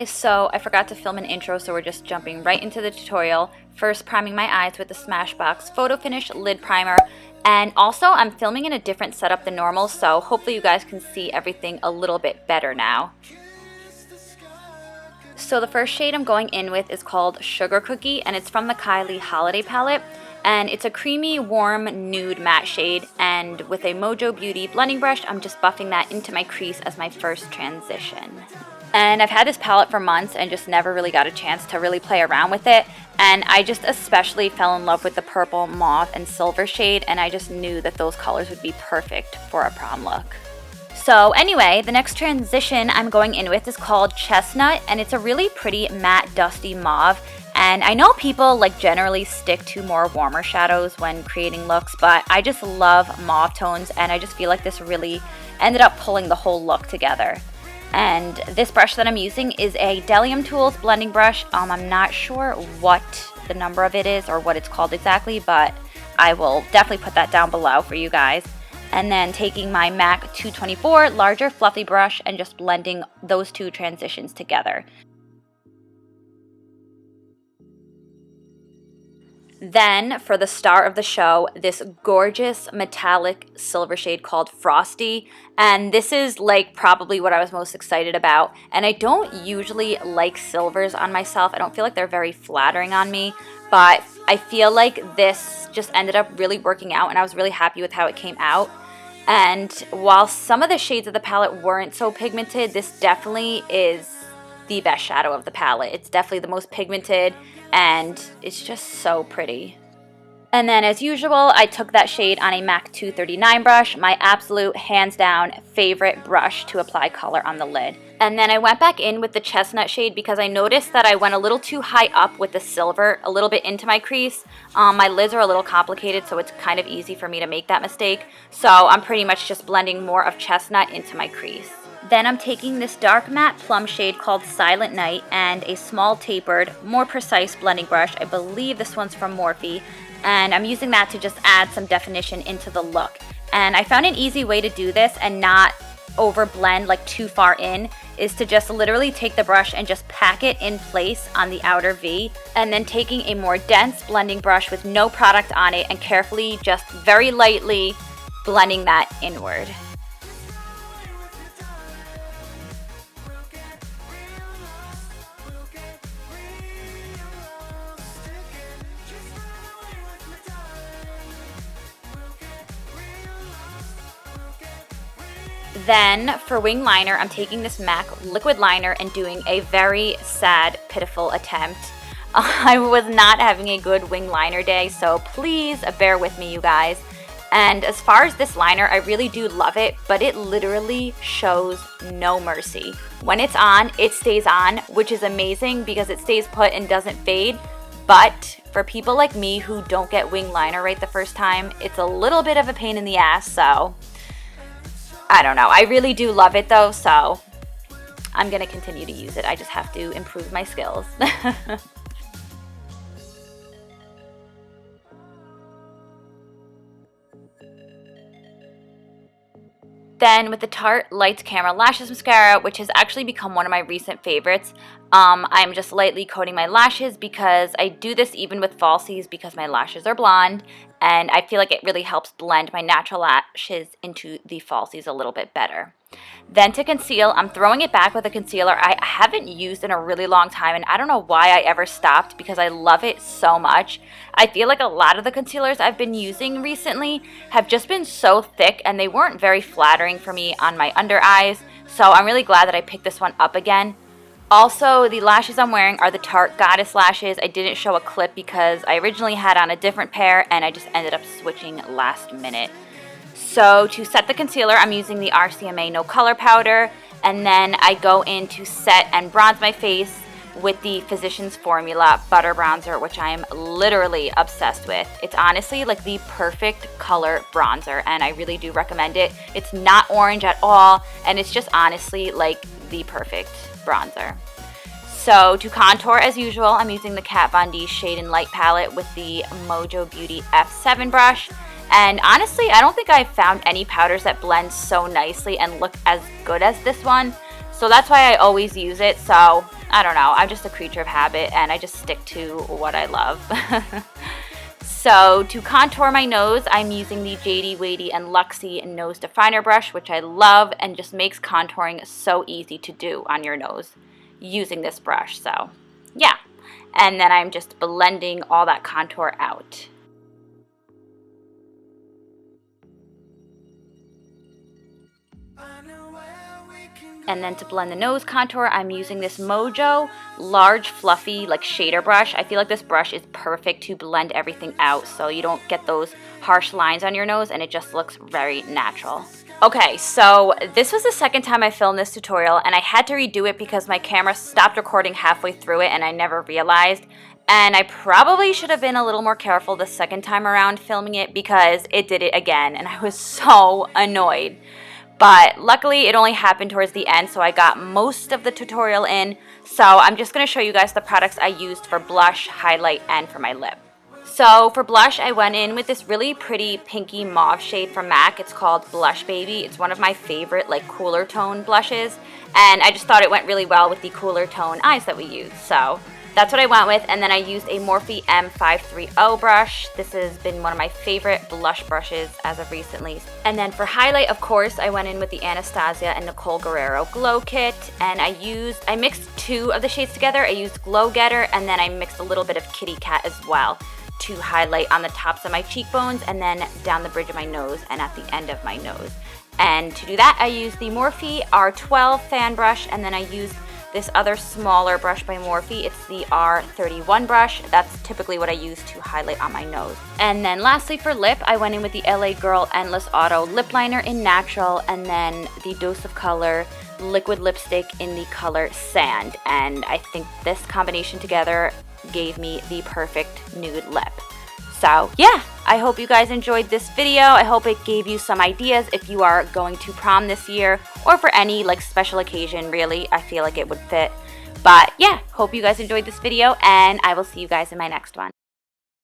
So I forgot to film an intro, so we're just jumping right into the tutorial. First, priming my eyes with the Smashbox Photo Finish Lid Primer. And also, I'm filming in a different setup than normal, so hopefully you guys can see everything a little bit better now. So the first shade I'm going in with is called Sugar Cookie, and it's from the Kylie Holiday Palette. And it's a creamy, warm, nude matte shade. And with a Mojo Beauty blending brush, I'm just buffing that into my crease as my first transition. And I've had this palette for months and just never really got a chance to really play around with it. And I just especially fell in love with the purple, mauve, and silver shade, and I just knew that those colors would be perfect for a prom look. So anyway, the next transition I'm going in with is called Chestnut, and it's a really pretty matte, dusty mauve. And I know people generally stick to more warmer shadows when creating looks, but I just love mauve tones, and I just feel like this really ended up pulling the whole look together. And this brush that I'm using is a Delium Tools blending brush. I'm not sure what the number of it is or what it's called exactly, but I will definitely put that down below for you guys. And then taking my MAC 224 larger fluffy brush and just blending those two transitions together. Then, for the star of the show, this gorgeous metallic silver shade called Frosty. And this is probably what I was most excited about. And I don't usually like silvers on myself. I don't feel like they're very flattering on me. But I feel like this just ended up really working out, and I was really happy with how it came out. And while some of the shades of the palette weren't so pigmented, this definitely is the best shadow of the palette. It's definitely the most pigmented, and it's just so pretty. And then as usual, I took that shade on a MAC 239 brush, my absolute hands down favorite brush to apply color on the lid. And then I went back in with the chestnut shade because I noticed that I went a little too high up with the silver, a little bit into my crease. My lids are a little complicated, so it's kind of easy for me to make that mistake. So I'm pretty much just blending more of chestnut into my crease. Then I'm taking this dark matte plum shade called Silent Night and a small tapered, more precise blending brush. I believe this one's from Morphe. And I'm using that to just add some definition into the look. And I found an easy way to do this and not over blend too far in is to just literally take the brush and just pack it in place on the outer V, and then taking a more dense blending brush with no product on it and carefully, just very lightly blending that inward. Then for wing liner, I'm taking this MAC liquid liner and doing a very sad, pitiful attempt. I was not having a good wing liner day, so please bear with me, you guys. And as far as this liner, I really do love it, but it literally shows no mercy. When it's on, it stays on, which is amazing because it stays put and doesn't fade. But for people like me who don't get wing liner right the first time, it's a little bit of a pain in the ass, so I don't know. I really do love it though, so I'm going to continue to use it. I just have to improve my skills. Then with the Tarte Lights Camera Lashes Mascara, which has actually become one of my recent favorites, I'm just lightly coating my lashes because I do this even with falsies because my lashes are blonde, and I feel like it really helps blend my natural lashes into the falsies a little bit better. Then to conceal, I'm throwing it back with a concealer I haven't used in a really long time, and I don't know why I ever stopped because I love it so much. I feel like a lot of the concealers I've been using recently have just been so thick and they weren't very flattering for me on my under eyes, so I'm really glad that I picked this one up again. Also, the lashes I'm wearing are the Tarte Goddess lashes. I didn't show a clip because I originally had on a different pair and I just ended up switching last minute. So to set the concealer, I'm using the RCMA No Color Powder, and then I go in to set and bronze my face with the Physicians Formula Butter Bronzer, which I am literally obsessed with. It's honestly the perfect color bronzer, and I really do recommend it. It's not orange at all, and it's just honestly the perfect bronzer. So to contour, as usual, I'm using the Kat Von D Shade and Light palette with the Mojo Beauty F7 brush. And honestly, I don't think I've found any powders that blend so nicely and look as good as this one. So that's why I always use it. So I don't know, I'm just a creature of habit and I just stick to what I love. So to contour my nose, I'm using the JD Wadey and Luxie nose definer brush, which I love and just makes contouring so easy to do on your nose using this brush. So yeah, and then I'm just blending all that contour out. And then to blend the nose contour, I'm using this Mojo large fluffy like shader brush. I feel like this brush is perfect to blend everything out so you don't get those harsh lines on your nose and it just looks very natural. Okay, so this was the second time I filmed this tutorial and I had to redo it because my camera stopped recording halfway through it and I never realized. And I probably should have been a little more careful the second time around filming it because it did it again and I was so annoyed. But luckily it only happened towards the end, so I got most of the tutorial in. So I'm just going to show you guys the products I used for blush, highlight, and for my lip. So for blush, I went in with this really pretty pinky mauve shade from MAC. It's called Blush Baby. It's one of my favorite like cooler tone blushes. And I just thought it went really well with the cooler tone eyes that we use. So that's what I went with, and then I used a Morphe M530 brush. This has been one of my favorite blush brushes as of recently. And then for highlight, of course, I went in with the Anastasia and Nicole Guerrero Glow Kit, and I mixed two of the shades together. I used Glow Getter, and then I mixed a little bit of Kitty Cat as well to highlight on the tops of my cheekbones and then down the bridge of my nose and at the end of my nose. And to do that, I used the Morphe R12 fan brush, and then I used this other smaller brush by Morphe. It's the R31 brush. That's typically what I use to highlight on my nose. And then lastly for lip, I went in with the LA Girl Endless Auto Lip Liner in Natural, and then the Dose of Color liquid lipstick in the color Sand. And I think this combination together gave me the perfect nude lip. So yeah, I hope you guys enjoyed this video. I hope it gave you some ideas if you are going to prom this year or for any like special occasion, really. I feel like it would fit. But yeah, hope you guys enjoyed this video and I will see you guys in my next one.